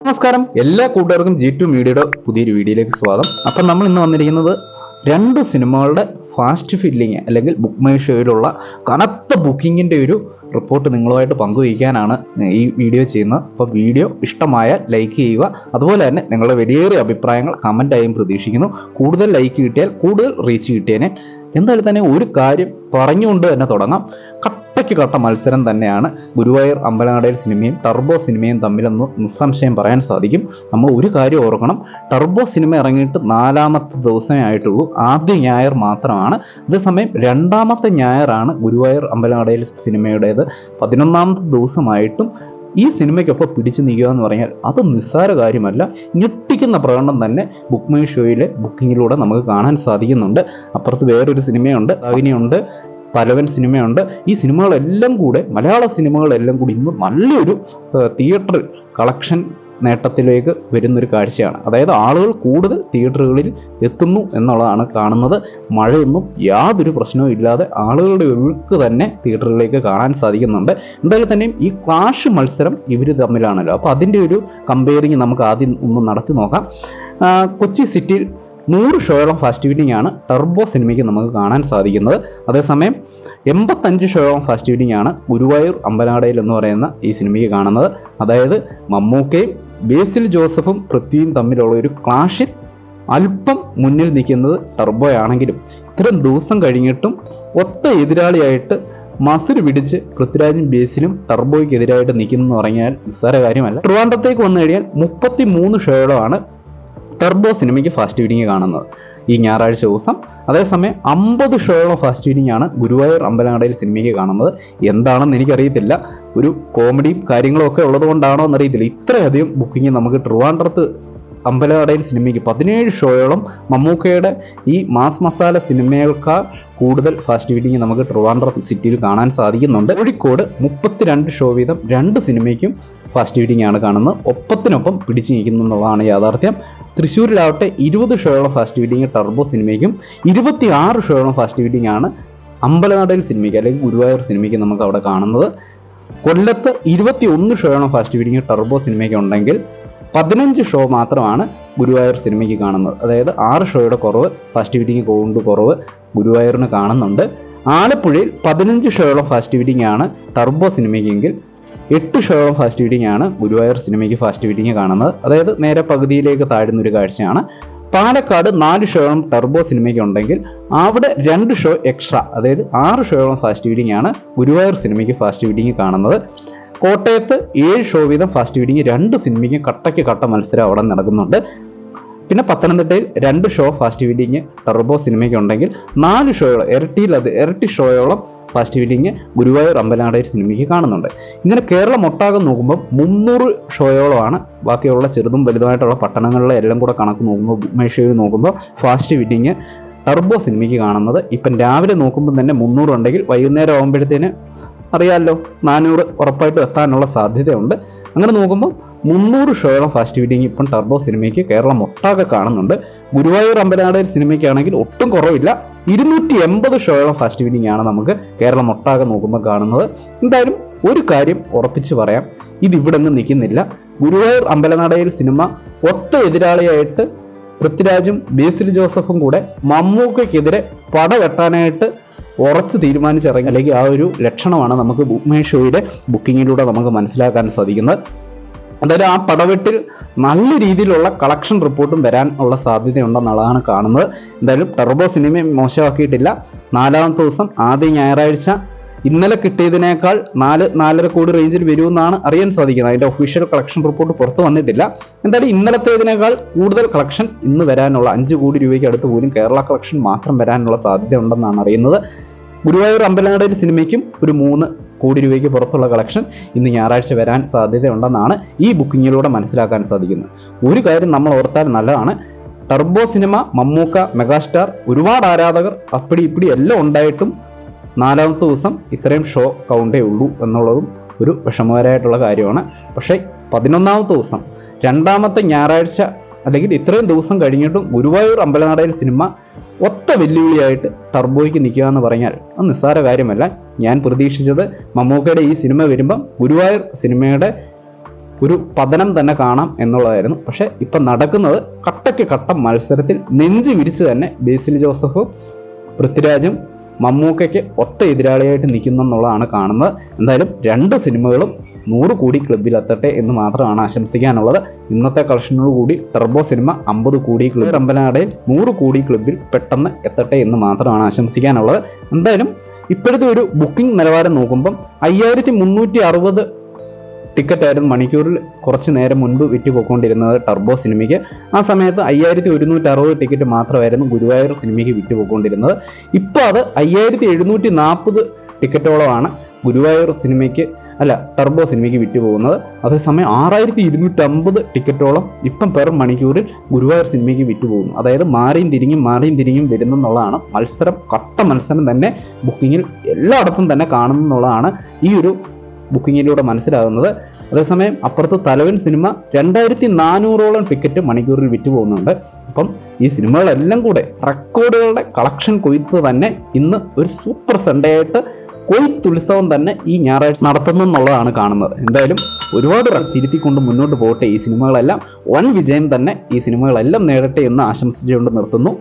നമസ്കാരം, എല്ലാ കൂട്ടുകാർക്കും G2 മീഡിയയുടെ പുതിയൊരു വീഡിയോയിലേക്ക് സ്വാഗതം. അപ്പം നമ്മൾ ഇന്ന് വന്നിരിക്കുന്നത് രണ്ട് സിനിമകളുടെ ഫാസ്റ്റ് ഫില്ലിങ് അല്ലെങ്കിൽ ബുക്ക് മൈ ഷോയിലുള്ള കനത്ത ബുക്കിങ്ങിൻ്റെ ഒരു റിപ്പോർട്ട് നിങ്ങളുമായിട്ട് പങ്കുവയ്ക്കാനാണ് ഈ വീഡിയോ ചെയ്യുന്നത്. അപ്പോൾ വീഡിയോ ഇഷ്ടമായാൽ ലൈക്ക് ചെയ്യുക. അതുപോലെ തന്നെ നിങ്ങളുടെ വലിയേറിയ അഭിപ്രായങ്ങൾ കമൻറ്റായും പ്രതീക്ഷിക്കുന്നു. കൂടുതൽ ലൈക്ക് കിട്ടിയാൽ കൂടുതൽ റീച്ച് കിട്ടിയേനെ. എന്തായാലും തന്നെ ഒരു കാര്യം പറഞ്ഞുകൊണ്ട് തന്നെ തുടങ്ങാം. കട്ടയ്ക്ക് കട്ട മത്സരം തന്നെയാണ് ഗുരുവായൂർ അമ്പലനടയിൽ സിനിമയും ടർബോ സിനിമയും തമ്മിലെന്ന് നിസ്സംശയം പറയാൻ സാധിക്കും. നമ്മൾ ഒരു കാര്യം ഓർക്കണം, ടർബോ സിനിമ ഇറങ്ങിയിട്ട് 4ാമത്തെ ദിവസമേ ആയിട്ടുള്ളൂ. ആദ്യ ഞായർ മാത്രമാണ്. അതേസമയം 2ാമത്തെ ഞായറാണ് ഗുരുവായൂർ അമ്പലനടയിൽ സിനിമയുടേത്. 11ാമത്തെ ദിവസമായിട്ടും ഈ സിനിമയ്ക്കൊപ്പം പിടിച്ചു നിൽക്കുക എന്ന് പറഞ്ഞാൽ അത് നിസ്സാര കാര്യമല്ല. ഞെട്ടിക്കുന്ന പ്രകടനം തന്നെ ബുക്ക് മൈ ഷോയിലെ ബുക്കിങ്ങിലൂടെ നമുക്ക് കാണാൻ സാധിക്കുന്നുണ്ട്. അപ്പുറത്ത് വേറൊരു സിനിമയുണ്ട്, അഗ്നിയുണ്ട്, പലവൻ സിനിമയുണ്ട്. ഈ സിനിമകളെല്ലാം കൂടെ, മലയാള സിനിമകളെല്ലാം കൂടി ഇന്ന് നല്ലൊരു തിയേറ്റർ കളക്ഷൻ നേട്ടത്തിലേക്ക് വരുന്നൊരു കാഴ്ചയാണ്. അതായത് ആളുകൾ കൂടുതൽ തിയേറ്ററുകളിൽ എത്തുന്നു എന്നുള്ളതാണ് കാണുന്നത്. മഴയൊന്നും യാതൊരു പ്രശ്നവും ഇല്ലാതെ ആളുകളുടെ ഒഴുക്ക് തന്നെ തിയേറ്ററുകളിലേക്ക് കാണാൻ സാധിക്കുന്നുണ്ട്. എന്തായാലും തന്നെയും ഈ ക്ലാഷ് മത്സരം ഇവർ തമ്മിലാണല്ലോ. അപ്പോൾ അതിൻ്റെ ഒരു കമ്പയറിങ് നമുക്ക് ആദ്യം ഒന്ന് നടത്തി നോക്കാം. കൊച്ചി സിറ്റിയിൽ 100 ഷോയോളം ഫാസ്റ്റ് ഫീഡിംഗ് ആണ് ടർബോ സിനിമയ്ക്ക് നമുക്ക് കാണാൻ സാധിക്കുന്നത്. അതേസമയം 85 ഷോയോളം ഫാസ്റ്റ് ഫീഡിംഗ് ആണ് ഗുരുവായൂർ അമ്പലനടയിൽ എന്ന് പറയുന്ന ഈ സിനിമയ്ക്ക് കാണുന്നത്. അതായത് മമ്മൂക്കയും ബേസിൽ ജോസഫും പൃഥ്വിയും തമ്മിലുള്ള ഒരു ക്ലാഷിൽ അല്പം മുന്നിൽ നിൽക്കുന്നത് ടർബോ ആണെങ്കിലും ഇത്രയും ദിവസം കഴിഞ്ഞിട്ടും ഒത്ത എതിരാളിയായിട്ട് മസിൽ പിടിച്ച് പൃഥ്വിരാജും ബേസിലും ടർബോയ്ക്കെതിരായിട്ട് നിൽക്കുന്നു എന്ന് പറഞ്ഞാൽ നിസ്സാര കാര്യമല്ല. ട്രിവാൻഡ്രത്തേക്ക് വന്നു കഴിഞ്ഞാൽ 33 ഷോയോളമാണ് ടർബോ സിനിമയ്ക്ക് ഫാസ്റ്റ് ഫീഡിങ് കാണുന്നത് ഈ ഞായറാഴ്ച ദിവസം. അതേസമയം 50 ഷോയോളം ഫാസ്റ്റ് ഫീഡിങ് ആണ് ഗുരുവായൂർ അമ്പലനടയിൽ സിനിമയ്ക്ക് കാണുന്നത്. എന്താണെന്ന് എനിക്കറിയത്തില്ല, ഒരു കോമഡിയും കാര്യങ്ങളും ഒക്കെ ഉള്ളത് കൊണ്ടാണോ എന്നറിയത്തില്ല. ഇത്രയധികം ബുക്കിംഗ് നമുക്ക് ട്രിവാൻഡ്രത്ത് അമ്പലനടയിൽ സിനിമയ്ക്ക് 17 ഷോയോളം മമ്മൂക്കയുടെ ഈ മാസ് മസാല സിനിമകൾക്കാൾ കൂടുതൽ ഫാസ്റ്റ് ഫീഡിങ് നമുക്ക് ട്രിവാൻഡ്രം സിറ്റിയിൽ കാണാൻ സാധിക്കുന്നുണ്ട്. കോഴിക്കോട് 32 ഷോ വീതം 2 സിനിമയ്ക്കും ഫാസ്റ്റ് ഫീഡിംഗ് ആണ് കാണുന്നത്. ഒപ്പത്തിനൊപ്പം പിടിച്ചു നിൽക്കുന്നു എന്നുള്ളതാണ് യാഥാർത്ഥ്യം. തൃശ്ശൂരിലാവട്ടെ 20 ഷോയോളം ഫാസ്റ്റ് ഫീഡിംഗ് ടർബോ സിനിമയ്ക്കും 26 ഷോയോളം ഫാസ്റ്റ് ഫീഡിംഗ് ആണ് അമ്പലനടയിൽ സിനിമയ്ക്ക് അല്ലെങ്കിൽ ഗുരുവായൂർ സിനിമയ്ക്ക് നമുക്ക് അവിടെ കാണുന്നത്. കൊല്ലത്ത് 21 ഷോയോളം ഫാസ്റ്റ് ഫീഡിംഗ് ടർബോ സിനിമയ്ക്ക് ഉണ്ടെങ്കിൽ 15 ഷോ മാത്രമാണ് ഗുരുവായൂർ സിനിമയ്ക്ക് കാണുന്നത്. അതായത് 6 ഷോയുടെ കുറവ്, ഫാസ്റ്റ് ഫീഡിംഗ് കൊണ്ട് കുറവ് ഗുരുവായൂരിന് കാണുന്നുണ്ട്. ആലപ്പുഴയിൽ 15 ഷോയോളം ഫാസ്റ്റ് ഫീഡിംഗ് ആണ് ടർബോ സിനിമയ്ക്കെങ്കിൽ 8 ഷോയോളം ഫാസ്റ്റ് ഫീഡിംഗ് ആണ് ഗുരുവായൂർ സിനിമയ്ക്ക് ഫാസ്റ്റ് ഫീഡിംഗ് കാണുന്നത്. അതായത് നേരെ പകുതിയിലേക്ക് താഴുന്നൊരു കാഴ്ചയാണ്. പാലക്കാട് 4 ഷോയോളം ടർബോ സിനിമയ്ക്ക് ഉണ്ടെങ്കിൽ അവിടെ 2 ഷോ എക്സ്ട്രാ, അതായത് 6 ഷോയോളം ഫാസ്റ്റ് ഫീഡിംഗ് ആണ് ഗുരുവായൂർ സിനിമയ്ക്ക് ഫാസ്റ്റ് ഫീഡിംഗ് കാണുന്നത്. കോട്ടയത്ത് 7 ഷോ വീതം ഫാസ്റ്റ് ഫീഡിംഗ് 2 സിനിമയ്ക്കും കട്ടയ്ക്ക് കട്ട മത്സരം അവിടെ നടക്കുന്നുണ്ട്. പിന്നെ പത്തനംതിട്ടയിൽ 2 ഷോ ഫാസ്റ്റ് ഫീഡിംഗ് ടർബോ സിനിമയ്ക്ക് ഉണ്ടെങ്കിൽ 4 ഷോയോളം ഇരട്ടി ഷോയോളം ഫാസ്റ്റ് ഫീഡിംഗ് ഗുരുവായൂർ അമ്പലനടയിൽ സിനിമയ്ക്ക് കാണുന്നുണ്ട്. ഇങ്ങനെ കേരളം ഒട്ടാകെ നോക്കുമ്പോൾ 300 ഷോയോളമാണ് ബാക്കിയുള്ള ചെറുതും വലുതുമായിട്ടുള്ള പട്ടണങ്ങളിലെ എല്ലാം കൂടെ കണക്ക് നോക്കുമ്പോൾ ബുക്ക് മൈ ഷോയിൽ നോക്കുമ്പോൾ ഫാസ്റ്റ് ഫീഡിംഗ് ടർബോ സിനിമയ്ക്ക് കാണുന്നത്. ഇപ്പം രാവിലെ നോക്കുമ്പോൾ തന്നെ 300 ഉണ്ടെങ്കിൽ വൈകുന്നേരം ആകുമ്പോഴത്തേന് അറിയാമല്ലോ 400 ഉറപ്പായിട്ടും എത്താനുള്ള സാധ്യതയുണ്ട്. അങ്ങനെ നോക്കുമ്പോൾ 300 ഷോയോളം ഫാസ്റ്റ് ഫീഡിംഗ് ഇപ്പം ടർബോ സിനിമയ്ക്ക് കേരളം ഒട്ടാകെ കാണുന്നുണ്ട്. ഗുരുവായൂർ അമ്പലനടയിൽ സിനിമയ്ക്കാണെങ്കിൽ ഒട്ടും കുറവില്ല, 280 ഷോയോളം ഫാസ്റ്റ് ഫീഡിംഗ് ആണ് നമുക്ക് കേരളം ഒട്ടാകെ നോക്കുമ്പോൾ കാണുന്നത്. എന്തായാലും ഒരു കാര്യം ഉറപ്പിച്ച് പറയാം, ഇതിവിടെ നിന്ന് നിൽക്കുന്നില്ല. ഗുരുവായൂർ അമ്പലനടയിൽ സിനിമ ഒറ്റ എതിരാളിയായിട്ട് പൃഥ്വിരാജും ബേസിൽ ജോസഫും കൂടെ മമ്മൂക്കയ്ക്കെതിരെ പടവെട്ടാനായിട്ട് ഉറച്ച് തീരുമാനിച്ചിറങ്ങി, അല്ലെങ്കിൽ ആ ഒരു ലക്ഷണമാണ് നമുക്ക് ബുക്ക് മൈ ഷോയുടെ ബുക്കിങ്ങിലൂടെ നമുക്ക് മനസ്സിലാക്കാൻ സാധിക്കുന്നത്. എന്തായാലും ആ പടവെട്ടിൽ നല്ല രീതിയിലുള്ള കളക്ഷൻ റിപ്പോർട്ടും വരാൻ ഉള്ള സാധ്യതയുണ്ടെന്നുള്ളതാണ് കാണുന്നത്. എന്തായാലും ടർബോ സിനിമ മോശമാക്കിയിട്ടില്ല. 4ാമത്തെ ദിവസം ആദ്യ ഞായറാഴ്ച ഇന്നലെ കിട്ടിയതിനേക്കാൾ 4-4.5 കോടി റേഞ്ചിൽ വരുമെന്നാണ് അറിയാൻ സാധിക്കുന്നത്. അതിൻ്റെ ഒഫീഷ്യൽ കളക്ഷൻ റിപ്പോർട്ട് പുറത്തു വന്നിട്ടില്ല. എന്തായാലും ഇന്നലത്തേതിനേക്കാൾ കൂടുതൽ കളക്ഷൻ ഇന്ന് വരാനുള്ള 5 കോടി രൂപയ്ക്ക് അടുത്ത് പോലും കേരള കളക്ഷൻ മാത്രം വരാനുള്ള സാധ്യത ഉണ്ടെന്നാണ് അറിയുന്നത്. ഗുരുവായൂർ അമ്പലനടയിൽ സിനിമയ്ക്കും ഒരു 3 കോടി രൂപയ്ക്ക് പുറത്തുള്ള കളക്ഷൻ ഇന്ന് ഞായറാഴ്ച വരാൻ സാധ്യതയുണ്ടെന്നാണ് ഈ ബുക്കിങ്ങിലൂടെ മനസ്സിലാക്കാൻ സാധിക്കുന്നത്. ഒരു കാര്യം നമ്മൾ ഓർത്താൽ നല്ലതാണ്, ടർബോ സിനിമ, മമ്മൂക്ക, മെഗാസ്റ്റാർ, ഒരുപാട് ആരാധകർ അപ്പടി ഇപ്പടി എല്ലാം ഉണ്ടായിട്ടും 4ാമത്തെ ദിവസം ഇത്രയും ഷോ കൗണ്ടേ ഉള്ളൂ എന്നുള്ളതും ഒരു വിഷമകരമായിട്ടുള്ള കാര്യമാണ്. പക്ഷേ 11ാമത്തെ ദിവസം 2ാമത്തെ ഞായറാഴ്ച അല്ലെങ്കിൽ ഇത്രയും ദിവസം കഴിഞ്ഞിട്ടും ഗുരുവായൂർ അമ്പലനടയിൽ സിനിമ ഒത്ത വെല്ലുവിളിയായിട്ട് ടർബോയ്ക്ക് നിൽക്കുക എന്ന് പറഞ്ഞാൽ അത് നിസ്സാര കാര്യമല്ല. ഞാൻ പ്രതീക്ഷിച്ചത് മമ്മൂക്കയുടെ ഈ സിനിമ വരുമ്പം ഗുരുവായൂർ സിനിമയുടെ ഒരു പതനം തന്നെ കാണാം എന്നുള്ളതായിരുന്നു. പക്ഷെ ഇപ്പം നടക്കുന്നത് കട്ടയ്ക്ക് കട്ട മത്സരത്തിൽ നെഞ്ചു വിരിച്ച് തന്നെ ബേസിൽ ജോസഫും പൃഥ്വിരാജും മമ്മൂക്കയ്ക്ക് ഒത്ത എതിരാളിയായിട്ട് നിൽക്കുന്നെന്നുള്ളതാണ് കാണുന്നത്. എന്തായാലും രണ്ട് സിനിമകളും 100 കോടി ക്ലബിലെത്തട്ടെ എന്ന് മാത്രമാണ് ആശംസിക്കാനുള്ളത്. ഇന്നത്തെ കളക്ഷനോട് കൂടി ടർബോ സിനിമ 50 കോടി ക്ലബ്, റമ്പനാടയിൽ 100 കോടി ക്ലബിൽ പെട്ടെന്ന് എത്തട്ടെ എന്ന് മാത്രമാണ് ആശംസിക്കാനുള്ളത്. എന്തായാലും ഇപ്പോഴത്തെ ഒരു ബുക്കിംഗ് നിലവാരം നോക്കുമ്പം 5360 ടിക്കറ്റ് ആയിരുന്നു മണിക്കൂറിൽ കുറച്ച് നേരം മുൻപ് വിറ്റുപോയിക്കൊണ്ടിരുന്നത് ടർബോ സിനിമയ്ക്ക്. ആ സമയത്ത് 5160 ടിക്കറ്റ് മാത്രമായിരുന്നു ഗുരുവായൂർ സിനിമയ്ക്ക് വിറ്റുപോയിക്കൊണ്ടിരുന്നത്. ഇപ്പോൾ അത് 5740 ടിക്കറ്റോളമാണ് ഗുരുവായൂർ സിനിമയ്ക്ക് ടർബോ സിനിമയ്ക്ക് വിറ്റുപോകുന്നത്. അതേസമയം 6250 ടിക്കറ്റോളം ഇപ്പം പെർ മണിക്കൂറിൽ ഗുരുവായൂർ സിനിമയ്ക്ക് വിറ്റുപോകുന്നു. അതായത് മാറിയും തിരിഞ്ഞും വരുന്നെന്നുള്ളതാണ്. കട്ട മത്സരം തന്നെ ബുക്കിങ്ങിൽ എല്ലായിടത്തും തന്നെ കാണുമെന്നുള്ളതാണ് ഈ ഒരു ബുക്കിങ്ങിലൂടെ മനസ്സിലാകുന്നത്. അതേസമയം അപ്പുറത്ത് തലവൻ സിനിമ 2400ഓളം ടിക്കറ്റ് മണിക്കൂറിൽ വിറ്റുപോകുന്നുണ്ട്. അപ്പം ഈ സിനിമകളെല്ലാം കൂടെ റെക്കോർഡുകളുടെ കളക്ഷൻ കൊയ്ത്ത് തന്നെ ഇന്ന് ഒരു സൂപ്പർ സൺഡേ ആയിട്ട് കൊയ്ത്തുത്സവം തന്നെ ഈ ഞായറാഴ്ച നടത്തുന്നു എന്നുള്ളതാണ് കാണുന്നത്. എന്തായാലും ഒരുപാട് തിരുത്തിക്കൊണ്ട് മുന്നോട്ട് പോകട്ടെ. ഈ സിനിമകളെല്ലാം വൻ വിജയം തന്നെ ഈ സിനിമകളെല്ലാം നേടട്ടെ എന്ന് ആശംസിച്ചുകൊണ്ട് നിർത്തുന്നു.